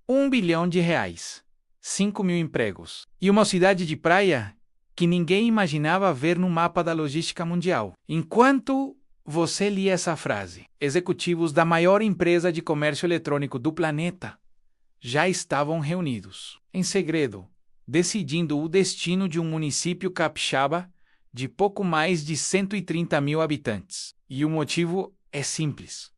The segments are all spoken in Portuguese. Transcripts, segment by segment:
R$ 1 bilhão, 5.000 empregos. E uma cidade de praia que ninguém imaginava ver no mapa da logística mundial. Enquanto você lia essa frase, executivos da maior empresa de comércio eletrônico do planeta já estavam reunidos, em segredo, decidindo o destino de um município capixaba de pouco mais de 130 mil habitantes. E o motivo é simples.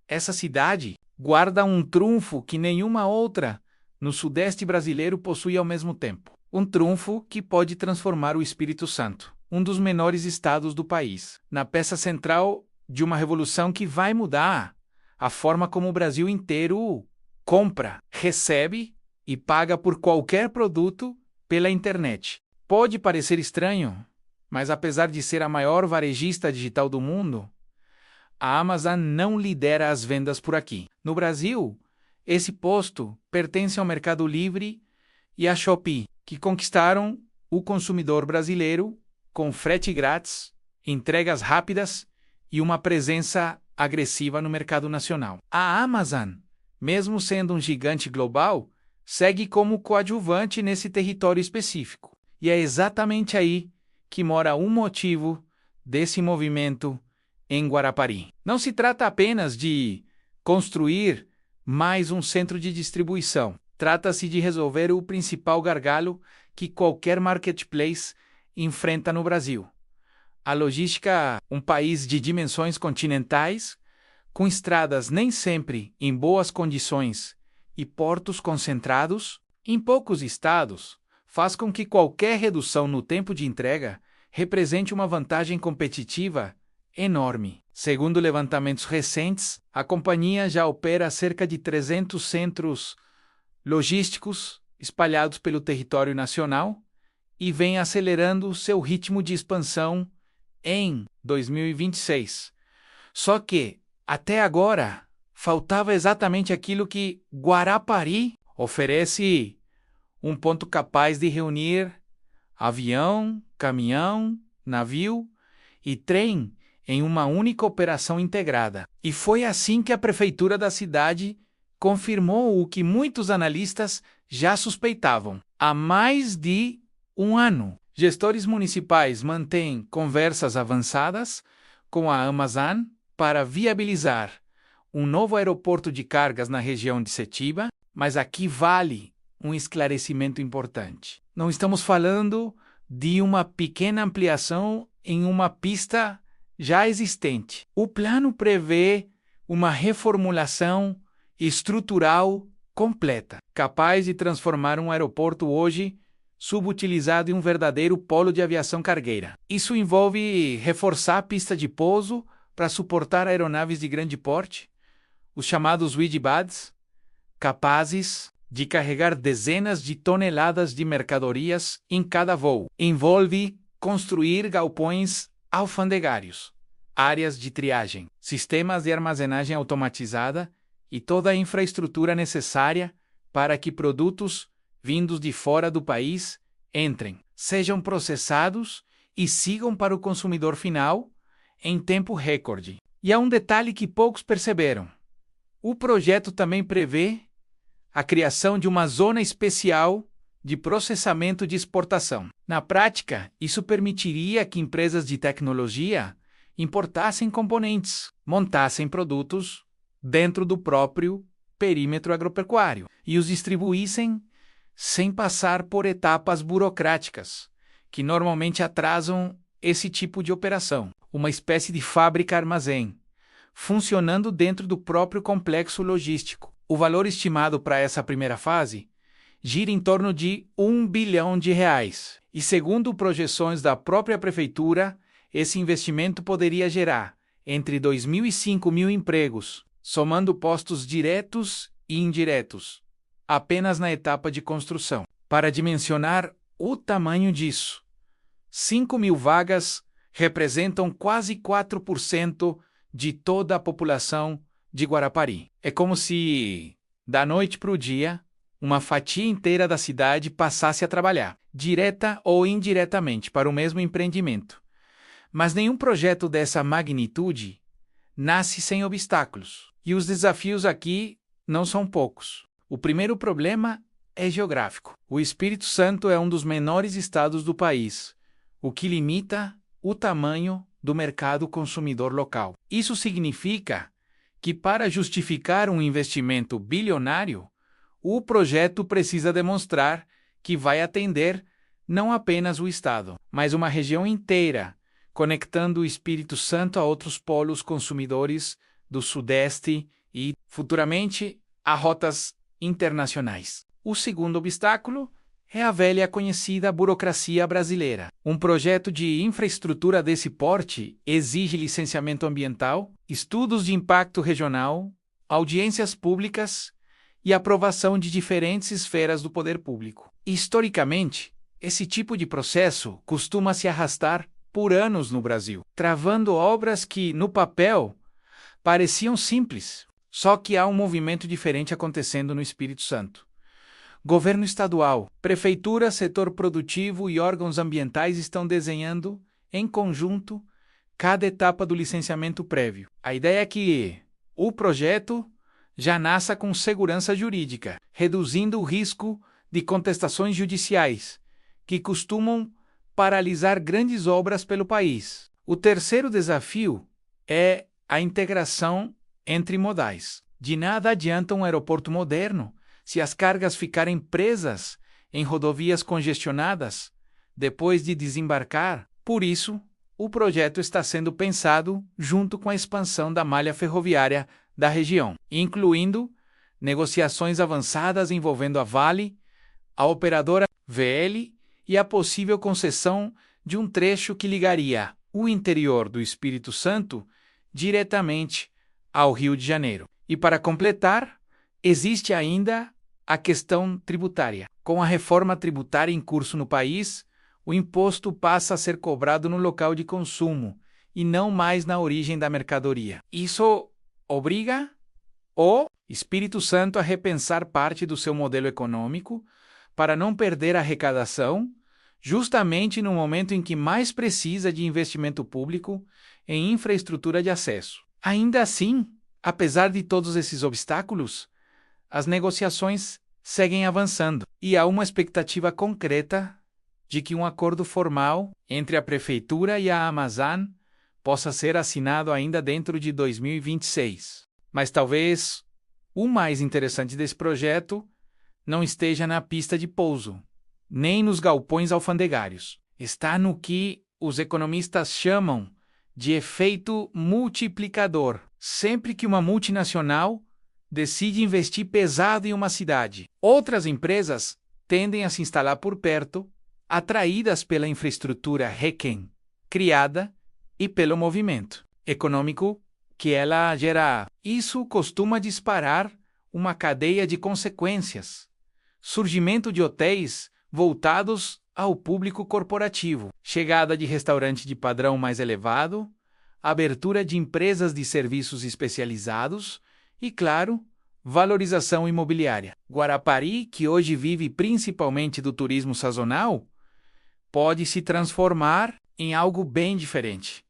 Essa cidade guarda um trunfo que nenhuma outra no Sudeste brasileiro possui ao mesmo tempo. Um trunfo que pode transformar o Espírito Santo, um dos menores estados do país, na peça central de uma revolução que vai mudar a forma como o Brasil inteiro compra, recebe e paga por qualquer produto pela internet. Pode parecer estranho, mas apesar de ser a maior varejista digital do mundo, a Amazon não lidera as vendas por aqui. No Brasil, esse posto pertence ao Mercado Livre e à Shopee, que conquistaram o consumidor brasileiro com frete grátis, entregas rápidas e uma presença agressiva no mercado nacional. A Amazon, mesmo sendo um gigante global, segue como coadjuvante nesse território específico. E é exatamente aí que mora um motivo desse movimento em Guarapari. Não se trata apenas de construir mais um centro de distribuição. Trata-se de resolver o principal gargalo que qualquer marketplace enfrenta no Brasil. A logística, um país de dimensões continentais, com estradas nem sempre em boas condições e portos concentrados em poucos estados, faz com que qualquer redução no tempo de entrega represente uma vantagem competitiva enorme. Segundo levantamentos recentes, a companhia já opera cerca de 300 centros logísticos espalhados pelo território nacional e vem acelerando seu ritmo de expansão em 2026. Só que, até agora, faltava exatamente aquilo que Guarapari oferece: um ponto capaz de reunir avião, caminhão, navio e trem em uma única operação integrada. E foi assim que a prefeitura da cidade confirmou o que muitos analistas já suspeitavam. Há mais de um ano, gestores municipais mantêm conversas avançadas com a Amazon para viabilizar um novo aeroporto de cargas na região de Setiba, mas aqui vale um esclarecimento importante. Não estamos falando de uma pequena ampliação em uma pista já existente. O plano prevê uma reformulação estrutural completa, capaz de transformar um aeroporto hoje subutilizado em um verdadeiro polo de aviação cargueira. Isso envolve reforçar a pista de pouso para suportar aeronaves de grande porte, os chamados Widgebads, capazes de carregar dezenas de toneladas de mercadorias em cada voo. Envolve construir galpões alfandegários, áreas de triagem, sistemas de armazenagem automatizada e toda a infraestrutura necessária para que produtos vindos de fora do país entrem, sejam processados e sigam para o consumidor final em tempo recorde. E há um detalhe que poucos perceberam. O projeto também prevê a criação de uma zona especial de processamento de exportação. Na prática, isso permitiria que empresas de tecnologia importassem componentes, montassem produtos dentro do próprio perímetro agropecuário e os distribuíssem sem passar por etapas burocráticas, que normalmente atrasam esse tipo de operação. Uma espécie de fábrica-armazém, funcionando dentro do próprio complexo logístico. O valor estimado para essa primeira fase gira em torno de R$ 1 bilhão. E segundo projeções da própria prefeitura, esse investimento poderia gerar entre 2.000 e 5.000 empregos, somando postos diretos e indiretos, apenas na etapa de construção. Para dimensionar o tamanho disso, 5.000 vagas representam quase 4% de toda a população de Guarapari. É como se, da noite para o dia, uma fatia inteira da cidade passasse a trabalhar, direta ou indiretamente, para o mesmo empreendimento. Mas nenhum projeto dessa magnitude nasce sem obstáculos. E os desafios aqui não são poucos. O primeiro problema é geográfico. O Espírito Santo é um dos menores estados do país, o que limita o tamanho do mercado consumidor local. Isso significa que, para justificar um investimento bilionário, o projeto precisa demonstrar que vai atender não apenas o estado, mas uma região inteira, conectando o Espírito Santo a outros polos consumidores do Sudeste e, futuramente, a rotas internacionais. O segundo obstáculo é a velha conhecida burocracia brasileira. Um projeto de infraestrutura desse porte exige licenciamento ambiental, estudos de impacto regional, audiências públicas e aprovação de diferentes esferas do poder público. Historicamente, esse tipo de processo costuma se arrastar por anos no Brasil, travando obras que, no papel, pareciam simples. Só que há um movimento diferente acontecendo no Espírito Santo. Governo estadual, prefeitura, setor produtivo e órgãos ambientais estão desenhando, em conjunto, cada etapa do licenciamento prévio. A ideia é que o projeto já nasça com segurança jurídica, reduzindo o risco de contestações judiciais, que costumam paralisar grandes obras pelo país. O terceiro desafio é a integração entre modais. De nada adianta um aeroporto moderno se as cargas ficarem presas em rodovias congestionadas depois de desembarcar. Por isso, o projeto está sendo pensado junto com a expansão da malha ferroviária da região, incluindo negociações avançadas envolvendo a Vale, a operadora VL e a possível concessão de um trecho que ligaria o interior do Espírito Santo diretamente ao Rio de Janeiro. E para completar, existe ainda a questão tributária. Com a reforma tributária em curso no país, o imposto passa a ser cobrado no local de consumo e não mais na origem da mercadoria. Isso obriga o Espírito Santo a repensar parte do seu modelo econômico para não perder a arrecadação, justamente no momento em que mais precisa de investimento público em infraestrutura de acesso. Ainda assim, apesar de todos esses obstáculos, as negociações seguem avançando e há uma expectativa concreta de que um acordo formal entre a Prefeitura e a Amazon possa ser assinado ainda dentro de 2026. Mas talvez o mais interessante desse projeto não esteja na pista de pouso, nem nos galpões alfandegários. Está no que os economistas chamam de efeito multiplicador. Sempre que uma multinacional decide investir pesado em uma cidade, outras empresas tendem a se instalar por perto, atraídas pela infraestrutura criada e pelo movimento econômico que ela gera. Isso costuma disparar uma cadeia de consequências. Surgimento de hotéis voltados ao público corporativo, chegada de restaurante de padrão mais elevado, abertura de empresas de serviços especializados e, claro, valorização imobiliária. Guarapari, que hoje vive principalmente do turismo sazonal, pode se transformar em algo bem diferente.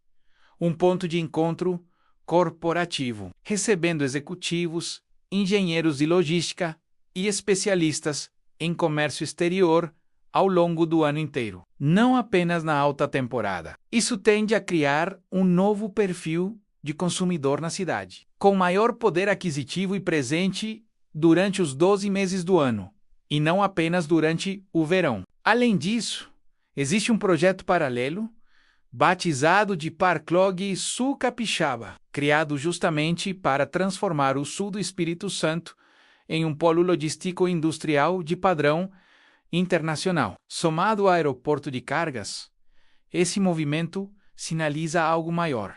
Um ponto de encontro corporativo, recebendo executivos, engenheiros de logística e especialistas em comércio exterior ao longo do ano inteiro, não apenas na alta temporada. Isso tende a criar um novo perfil de consumidor na cidade, com maior poder aquisitivo e presente durante os 12 meses do ano, e não apenas durante o verão. Além disso, existe um projeto paralelo, batizado de Parklog Sul Capixaba, criado justamente para transformar o sul do Espírito Santo em um polo logístico industrial de padrão internacional. Somado ao aeroporto de cargas, esse movimento sinaliza algo maior.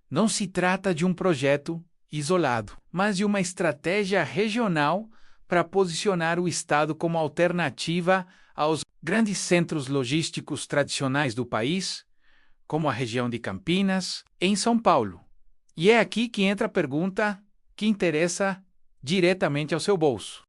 Não se trata de um projeto isolado, mas de uma estratégia regional para posicionar o estado como alternativa aos grandes centros logísticos tradicionais do país, como a região de Campinas, em São Paulo. E é aqui que entra a pergunta que interessa diretamente ao seu bolso.